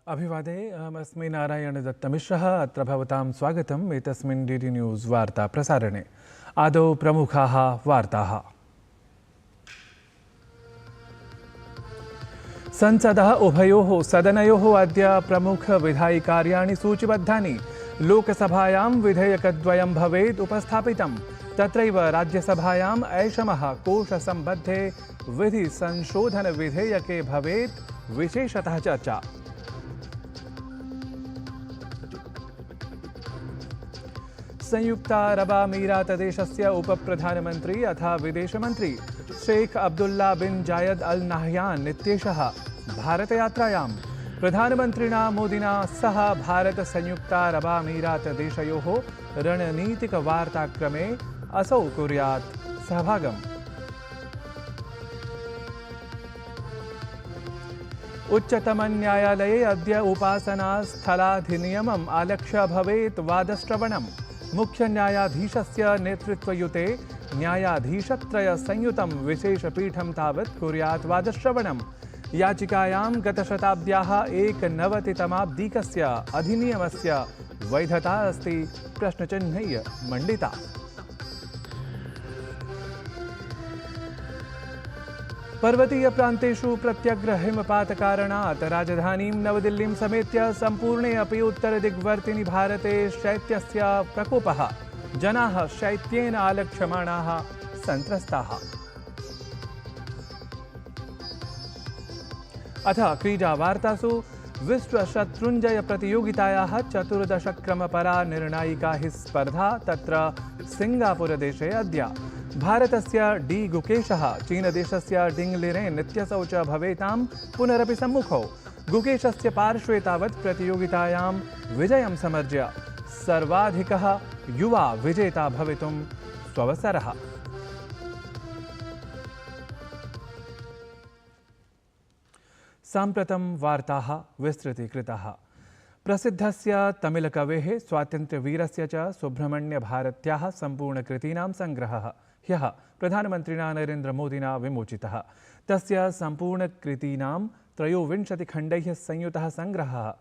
अभिवादे अहमस्मि नारायण दत्तमिश्रः। अत्र भवतां स्वागतम् एतस्मिन् डीडी न्यूज़ वार्ता प्रसारणे। आदौ प्रमुखाः वार्ताः। संसदः उभयोः सदनयोः अद्य प्रमुखविधायिकार्याणि सूचिबद्धानि। लोकसभायां विधेयकद्वयं भवेत् उपस्थापितं। तत्रैव राज्यसभायाम् ऐषमः कोशसम्बद्धे विधिसंशोधनविधेयके भवेत् विशेषतः चर्चा। संयुक्तारबामीरातदेशस्य उपप्रधानमन्त्री अथा विदेशमन्त्री शेख अब्दुल्ला बिन जायद अल नाह्यान इत्येषः भारतयात्रायां। प्रधानमन्त्रिणा मोदिना सह भारत संयुक्तारबामीरातदेशयोः रणनीतिकवार्ताक्रमे असौ कुर्यात् सहभागम्। उच्चतमन्यायालये अद्य उपासनास्थलाधिनियमम् आलक्ष्य भवेत् वादश्रवणम्। मुख्यन्यायाधीशस्य नेतृत्वयुते न्यायाधीशत्रयसंयुतं विशेषपीठं तावत् कुर्यात् वादश्रवणम्। याचिकायां गतशताब्द्याः एकनवतितमाब्दीकस्य अधिनियमस्य वैधता अस्ति प्रश्नचिह्नैः मण्डिता। पर्वतीयप्रान्तेषु प्रत्यग्र हिमपातकारणात् राजधानीं नवदिल्लीं समेत्य सम्पूर्णे अपि उत्तरदिग्वर्तिनि भारते शैत्यस्य प्रकोपः। जनाः शैत्येन आलक्ष्यमाणाः सन्त्रस्ताः। अथ क्रीडावार्तासु विश्वशत्रुञ्जय प्रतियोगितायाः 14क्रमपरा निर्णायिका हि स्पर्धा तत्र सिङ्गापुरदेशे अद्य। भारतस्य डी गुकेशः चीनदेशस्य डिङ् लिरेन् इत्यसौ च भवेतां पुनरपि सम्मुखौ। गुकेशस्य पार्श्वे तावत् प्रतियोगितायां विजयं समर्ज्य सर्वाधिकः युवा विजेता भवितुं स्ववसरः। साम्प्रतं वार्ताः विस्तृतीकृताः। प्रसिद्धस्य तमिलकवेः स्वातन्त्र्यवीरस्य च सुब्रह्मण्यभारत्याः सम्पूर्णकृतीनां सङ्ग्रहः ह्यः प्रधानमन्त्रिणा नरेन्द्रमोदिना विमोचितः। तस्य सम्पूर्णकृतीनां 23 खण्डैः संयुतः सङ्ग्रहः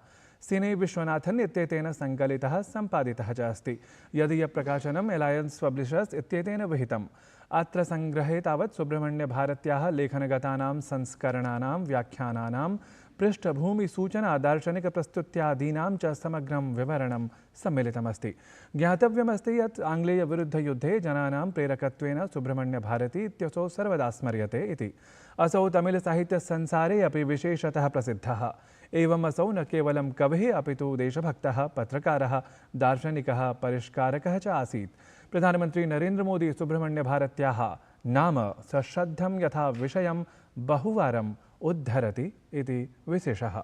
सिने विश्वनाथन् इत्येतेन सङ्कलितः सम्पादितः च अस्ति। यदीयप्रकाशनम् अलायन्स् पब्लिशर्स् इत्येतेन विहितम्। अत्र सङ्ग्रहे तावत् सुब्रह्मण्यभारत्याः लेखनगतानां संस्करणानां व्याख्यानानां पृष्ठभूमिसूचना दार्शनिकप्रस्तुत्यादीनां च समग्रं विवरणं सम्मिलितमस्ति। ज्ञातव्यमस्ति यत् आङ्ग्लेयविरुद्धयुद्धे जनानां प्रेरकत्वेन सुब्रह्मण्यभारती इत्यसौ सर्वदा स्मर्यते इति। असौ तमिलसाहित्यसंसारे अपि विशेषतः प्रसिद्धः। एवम् असौ न केवलं कविः अपितु देशभक्तः, पत्रकारः, दार्शनिकः, परिष्कारकः च आसीत्। प्रधानमन्त्री नरेन्द्रमोदी सुब्रह्मण्यभारत्याः नाम सश्रद्धं यथा विषयं बहुवारम् उद्धरति इति विशेषः।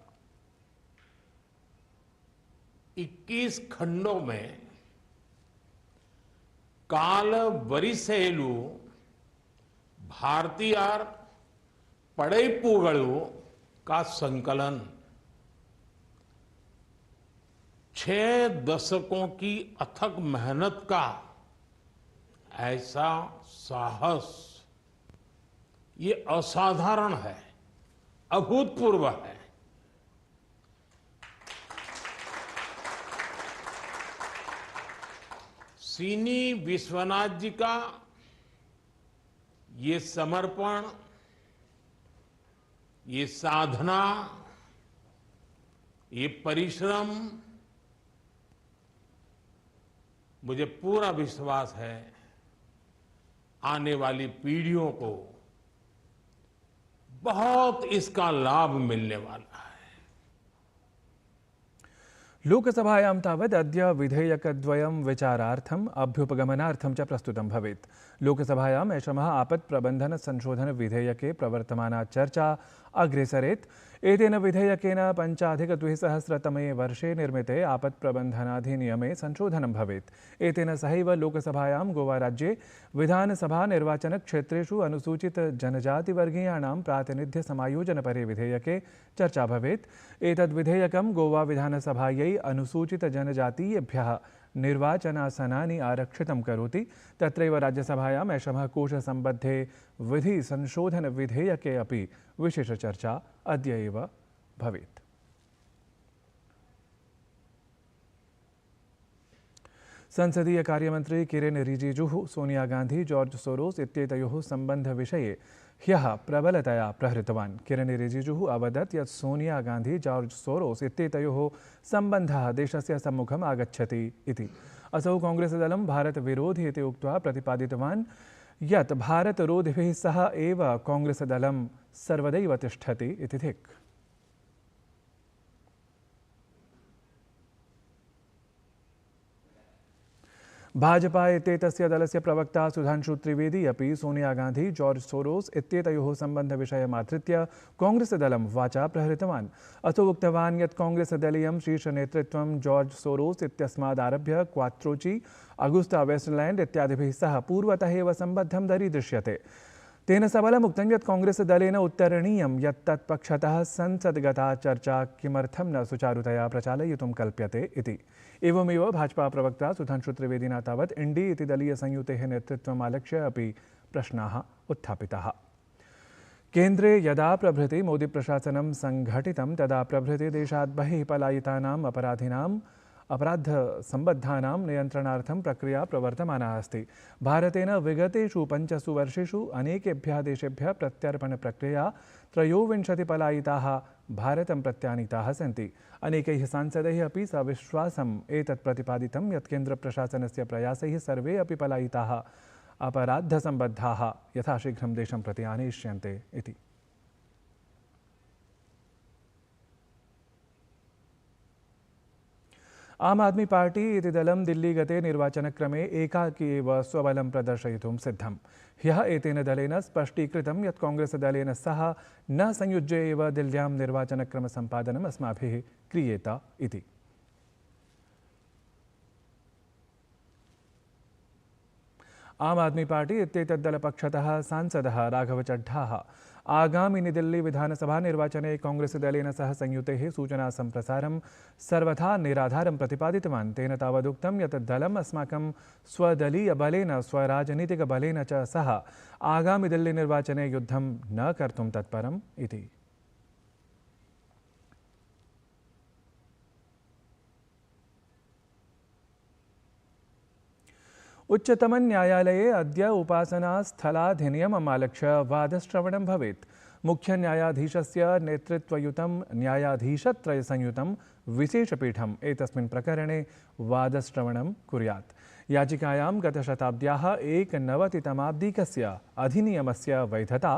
21 खंडों में काल वरिसेलु भारतीयार पड़ैपूगळु का संकलन 6 दशकों की अथक मेहनत का ऐसा साहस, ये असाधारण है, अभूतपूर्व है। सीनी विश्वनाथ जी का ये समर्पण, ये साधना, ये परिश्रम, मुझे पूरा विश्वास है आने वाली पीढ़ियों को बहुत इसका लाभ मिलने वाला है। लोकसभायां तावत् अद्य विधेयकद्वयं विचारार्थम् अभ्युपगमनार्थं च प्रस्तुतं भवेत्। लोकसभायाम् ऐषमः आपत्प्रबन्धन संशोधन विधेयके प्रवर्तमाना चर्चा अग्रेसरेत्। एतेन विधेयकेन 2025 वर्षे निर्मिते आपत्प्रबन्धनाधिनियमे संशोधनं भवेत्। एतेन सहैव लोकसभायां गोवाराज्ये विधानसभा निर्वाचनक्षेत्रेषु अनुसूचित जनजातिवर्गीयाणां प्रातिनिध्यसमायोजनपरे विधेयके चर्चा भवेत्। एतद् विधेयकं गोवा विधानसभायै अनुसूचित जनजातीयेभ्यः निर्वाचनासनानि आरक्षितं करोति तत्रैव राज्यसभायाम् एषः कोशसम्बद्धे विधिसंशोधनविधेयके अपि विशेषचर्चा अद्य एव भवेत्। संसदीय कार्यमंत्री किरेन रिजिजुः सोनिया गांधी जॉर्ज सोरोस इत्येतयोः सम्बन्धविषये ह्यः प्रबलतया प्रहृतवान्। किरेन रिजिजुः अवदत् यत् सोनिया गांधी जॉर्ज सोरोस इत्येतयोः सम्बन्धः देशस्य सम्मुखम् आगच्छति इति। असौ कांग्रेसदलं भारतविरोधी इति उक्त्वा प्रतिपादितवान् यत् भारतरोधिभिः सह एव कांग्रेसदलं सर्वदैव तिष्ठति इति धिक्। भाजपा इत्येतस्य दलस्य प्रवक्ता सुधांशु त्रिवेदी अपि सोनिया गांधी जॉर्ज सोरोस इत्येतयोः सम्बन्धविषयमाधृत्य कांग्रेसदलं वाचा प्रहृतवान्। असौ उक्तवान् यत् कांग्रेसदलीयं शीर्षनेतृत्वं जॉर्ज सोरोस इत्यस्मादारभ्य क्वात्रोची अगुस्ता वेस्टलैंड इत्यादिभिः सह पूर्वतः एव सम्बद्धं दरीदृश्यते। तेन सबलमुक्तं यत् कांग्रेसदलेन उत्तरणीयं यत् तत्पक्षतः संसद्गता चर्चा किमर्थं न सुचारुतया प्रचालयितुं कल्प्यते इति। एवमेव भाजपा प्रवक्ता सुधांशु त्रिवेदिना तावत् इण्डी इति दलीयसंयुतेः नेतृत्वम् आलक्ष्य अपि प्रश्नाः उत्थापिताः। केन्द्रे यदा प्रभृति मोदीप्रशासनं सङ्घटितं तदा प्रभृति देशात् बहिः पलायितानाम् अपराधसम्बद्धानां नियन्त्रणार्थं प्रक्रिया प्रवर्तमाना अस्ति। भारतेन विगतेषु 5 वर्षेषु अनेकेभ्यः देशेभ्यः प्रत्यर्पणप्रक्रिया 23 पलायिताः भारतं प्रत्यानीताः सन्ति। अनेकैः सांसदैः अपि सविश्वासम् एतत् प्रतिपादितं यत् केन्द्रप्रशासनस्य प्रयासैः सर्वे अपि पलायिताः अपराधसम्बद्धाः यथाशीघ्रं देशं प्रति आनेष्यन्ते इति। आम आदमी पार्टी इति दलं दिल्ली गते निर्वाचनक्रमे एकाकी एव स्वबलं प्रदर्शयितुं सिद्धम्। ह्यः एतेन दलेन स्पष्टीकृतं यत् कांग्रेसदलेन सह न संयुज्य एव दिल्ल्यां निर्वाचनक्रमसम्पादनम् अस्माभिः क्रियेत इति। आम आदमी पार्टी इत्येतद्दलपक्षतः सांसदः राघव चड्ढाः आगामिनि दिल्ली विधानसभा निर्वाचने कांग्रेसदलेन सह संयुतेः सूचनासम्प्रसारं सर्वथा निराधारं प्रतिपादितवान्। तेन तावदुक्तं यत् दलम् अस्माकं स्वदलीयबलेन स्वराजनीतिकबलेन च सह आगामि दिल्ली निर्वाचने युद्धं न कर्तुं तत्परम् इति। उच्चतम न्यायालये अद्य उपासनास्थलाधिनियमम् आलक्ष्य वादश्रवणं भवेत्। मुख्यन्यायाधीशस्य नेतृत्वयुतं न्यायाधीशत्रयसंयुतं विशेषपीठम् एतस्मिन् प्रकरणे वादश्रवणं कुर्यात्। याचिकायां गतशताब्द्याः 19तमाब्दीकस्य अधिनियमस्य वैधता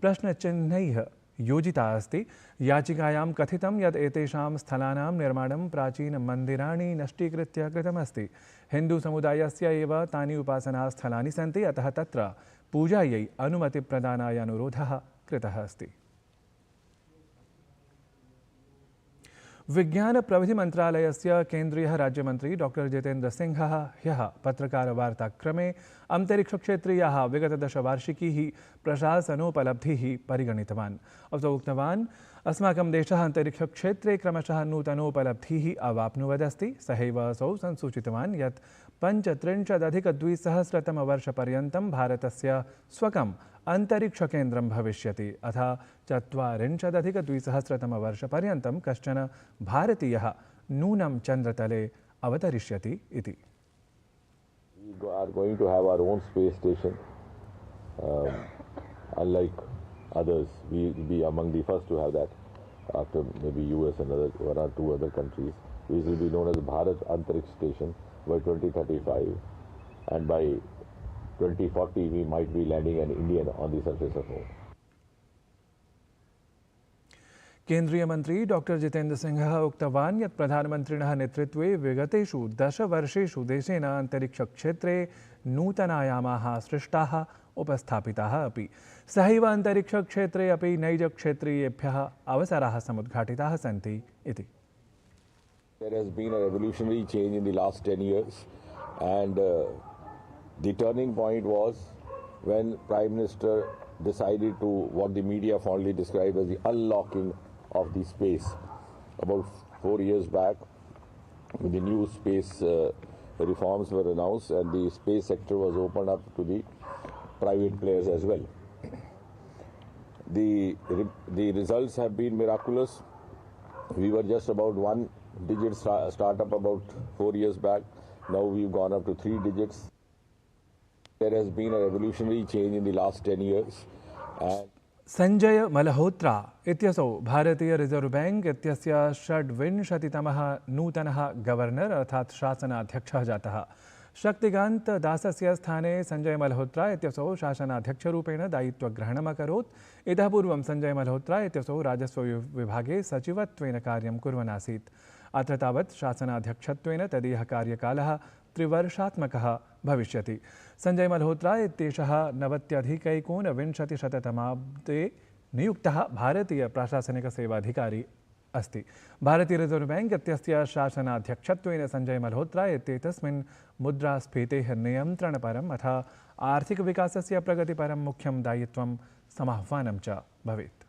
प्रश्नचिह्नैः योजिता अस्ति। याचिकायां कथितं यत् एतेषां स्थलानां निर्माणं प्राचीनमन्दिराणि नष्टीकृत्य कृतमस्ति। हिन्दुसमुदायस्य एव तानि उपासनास्थलानि सन्ति, अतः तत्र पूजायै अनुमतिप्रदानाय अनुरोधः कृतः अस्ति। विज्ञानप्रविधिमन्त्रालयस्य केन्द्रीयः राज्यमन्त्री डॉक्टर जितेन्द्र सिंहः ह्यः पत्रकारवार्ताक्रमे अन्तरिक्षक्षेत्रीयाः विगत 10 वार्षिकीः प्रशासनोपलब्धिः परिगणितवान्। असौ उक्तवान् अस्माकं देशः अन्तरिक्षक्षेत्रे क्रमशः नूतनोपलब्धिः अवाप्नुवदस्ति। सहैव असौ संसूचितवान् यत् 35-2000तमवर्षपर्यन्तं भारतस्य स्वकम् अन्तरिक्षकेन्द्रं भविष्यति, अथ 40-2000तमवर्षपर्यन्तं कश्चन भारतीयः नूनं चन्द्रतले अवतरिष्यति इति। We are going to have our own space station. Unlike others, we will be among the first to have that. After maybe US and one or two other countries, which will be known as Bharat Antariksh Station by 2035, and by 2040 we might be landing an Indian on the surface of Moon. केन्द्रीय मंत्री doctor Jitendra सिंहः उक्तवान् यत् प्रधानमन्त्रिणः नेतृत्वे विगतेषु 10 वर्षेषु देशेन अन्तरिक्षक्षेत्रे नूतनायामाः सृष्टाः उपस्थापिताः अपि। सहैव अन्तरिक्षक्षेत्रे अपि नैजक्षेत्रीयेभ्यः अवसराः समुद्घाटिताः सन्ति इति। There has been a revolutionary change in the last 10 years, and the turning point was when Prime Minister decided to what the media fondly described as the unlocking of the space. About 4 years back, with the new space reforms were announced and the space sector was opened up to the private players as well. The results have been miraculous. We were just about one-digit startup about 4 years back. Now we've gone up to 3 digits. There has been a revolutionary change in the last 10 years. And Sanjay Malhotra इत्यसौ भारतीय reserve bank इत्यस्य 26तमः नूतनः governor अर्थात् शासनाध्यक्षः जातः। शक्तिकान्त दासस्य स्थाने संजय मल्होत्रा इत्यसौ शासनाध्यक्षरूपेण दायित्वग्रहणम् अकरोत्। इतः पूर्वं संजय मल्होत्रा इत्यसौ राजस्व विभागे सचिवत्वेन कार्यं कुर्वन् आसीत्। अत्र तावत् शासनाध्यक्षत्वेन तदीयः कार्यकालः 3 वर्षात्मकः भविष्यति। संजय मल्होत्रा इत्येषः 90-एकोनविंशतिशततमाब्दे नियुक्तः भारतीय प्रशासनिक सेवाधिकारी अस्ति। भारतीय रिजर्व बैंक इत्यस्य शासनाध्यक्षत्वेन संजय मल्होत्रा इत्येतस्मिन् मुद्रास्फीतेः नियन्त्रणपरम् अथ आर्थिकविकासस्य प्रगतिपरं मुख्यं दायित्वं समाह्वानं च भवेत्।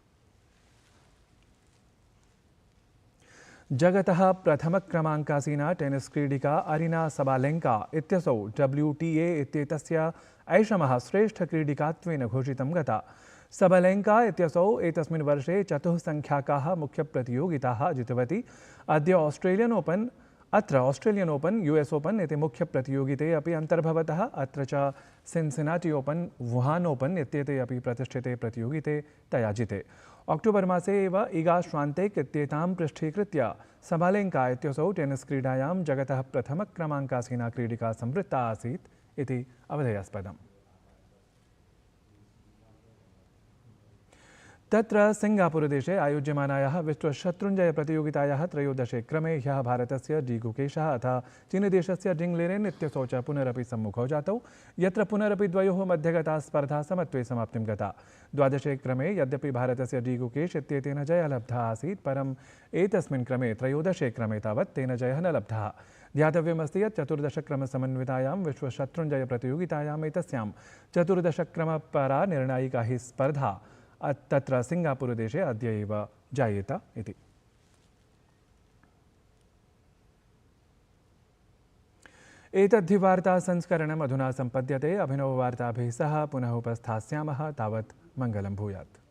जगतः प्रथमक्रमाङ्कासीना टेनिस् क्रीडिका अरीना सबालेंका इत्यसौ WTA इत्येतस्य ऐषमः श्रेष्ठक्रीडिकात्वेन घोषितं गता। सबालेंका इत्यसौ एतस्मिन् वर्षे 4 संख्याकाः मुख्यप्रतियोगिताः जितवती। अद्य ऑस्ट्रेलियन ओपन US ओपन इति मुख्यप्रतियोगिते अपि अन्तर्भवतः। अत्र च सिन्सिनाटी ओपन वुहान ओपन इत्येते अपि प्रतिष्ठिते प्रतियोगिते तया जिते। अक्टोबर मासे एव इगा श्वान्तेक् इत्येतां पृष्ठीकृत्य सबालेंका इत्यसौ टेनिस् क्रीडायां जगतः प्रथमक्रमाङ्कासीना क्रीडिका संवृत्ता आसीत् इति अवधेयास्पदम्। तत्र सिंगापुरदेशे आयोज्यमानायाः विश्वशत्रुञ्जयप्रतियोगितायाः 13 क्रमे ह्यः भारतस्य डी गुकेशः अथ चीनदेशस्य जिङ्ग लेरेन् इत्यसौ च पुनरपि सम्मुखौ जातौ, यत्र पुनरपि द्वयोः मध्यगता स्पर्धा समत्वे समाप्तिं गता। 12 क्रमे यद्यपि भारतस्य डी गुकेश इत्येतेन जयः लब्धः आसीत्, परम् एतस्मिन् क्रमे 13 क्रमे तावत् तेन जयः न लब्धः। ध्यातव्यमस्ति यत् 14क्रमसमन्वितायां विश्वशत्रुञ्जयप्रतियोगितायाम् एतस्यां 14क्रमपरा निर्णायिका हि स्पर्धा तत्र सिंगापुरदेशे अद्य एव जायेत इति। एतद्धि वार्ता संस्करणम् अधुना सम्पद्यते। अभिनववार्ताभिः सह पुनः उपस्थास्यामः। तावत् मङ्गलं भूयात्।